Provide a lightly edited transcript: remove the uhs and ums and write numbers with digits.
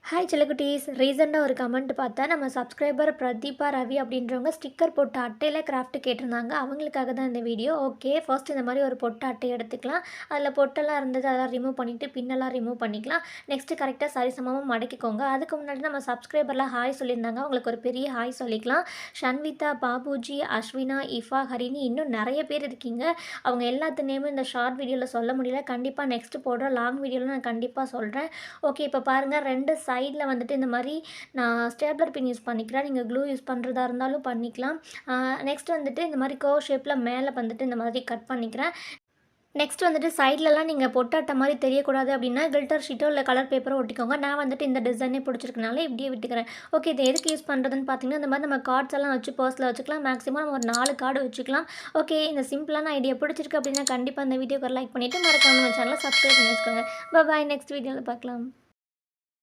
Hi செல்லக்குட்டீஸ். ரீசெண்டாக ஒரு comment பார்த்தேன். நம்ம சப்ஸ்கிரைபர் பிரதீபா ரவி அப்படின்றவங்க ஸ்டிக்கர் போட்ட அட்டையில் கிராஃப்ட் கேட்டிருந்தாங்க. அவங்களுக்காக தான் இந்த வீடியோ. ஓகே, ஃபர்ஸ்ட் இந்த மாதிரி ஒரு பொட்டு அட்டை எடுத்துக்கலாம். அதில் பொட்டெல்லாம் இருந்தது அதெல்லாம் ரிமூவ் பண்ணிவிட்டு பின்னெல்லாம் ரிமூவ் பண்ணிக்கலாம். நெக்ஸ்ட்டு கரெக்டாக சரிசமமாக மடக்கிக்கோங்க. அதுக்கு முன்னாடி நம்ம சப்ஸ்கிரைபர்லாம் ஹாய் சொல்லியிருந்தாங்க. அவங்களுக்கு ஒரு பெரிய ஹாய் சொல்லிக்கலாம். ஷன்விதா, பாபுஜி, அஸ்வினா, இஃபா, ஹரிணி, இன்னும் நிறைய பேர் இருக்கீங்க. அவங்க எல்லாத்து நேமும் இந்த ஷார்ட் வீடியோவில் சொல்ல முடியல. கண்டிப்பாக நெக்ஸ்ட்டு போடுற லாங் வீடியோவில் நான் கண்டிப்பாக சொல்கிறேன். ஓகே, இப்போ பாருங்கள், 2 சைடில் வந்துட்டு இந்த மாதிரி நான் ஸ்டேப்லர் பின் யூஸ் பண்ணிக்கிறேன். நீங்கள் க்ளூ யூஸ் பண்ணுறதா இருந்தாலும் பண்ணிக்கலாம். நெக்ஸ்ட் வந்துட்டு இந்த மாதிரி கர்வ் ஷேப்பில் மேலே வந்துட்டு இந்த மாதிரி கட் பண்ணிக்கிறேன். நெக்ஸ்ட் வந்துட்டு சைட்லலாம் நீங்கள் பொட்டாட்ட மாதிரி தெரியக்கூடாது அப்படின்னா கில்டர் ஷீட்டோ இல்லை கலர் பேப்பரோ ஒட்டிக்கோங்க. நான் வந்துட்டு இந்த டிசைனே பிடிச்சிருக்கனால இப்படியே விட்டுக்கிறேன். ஓகே, இது எதுக்கு யூஸ் பண்ணுறதுன்னு பார்த்தீங்கன்னா, இந்த மாதிரி நம்ம கார்ட்ஸ் எல்லாம் வச்சு பர்ஸில் வச்சுக்கலாம். மேக்ஸிமம் ஒரு 4 கார்டு வச்சுக்கலாம். ஓகே, இந்த சிம்பிளான ஐடியா பிடிச்சிருக்கு அப்படின்னா கண்டிப்பாக இந்த வீடியோக்கு ஒரு லைக் பண்ணிவிட்டு மறக்காம நம்ம சேனலை சப்ஸ்கிரைப் பண்ணி வச்சுக்கோங்க. பாய், நெக்ஸ்ட் வீடியோவில் பார்க்கலாம்.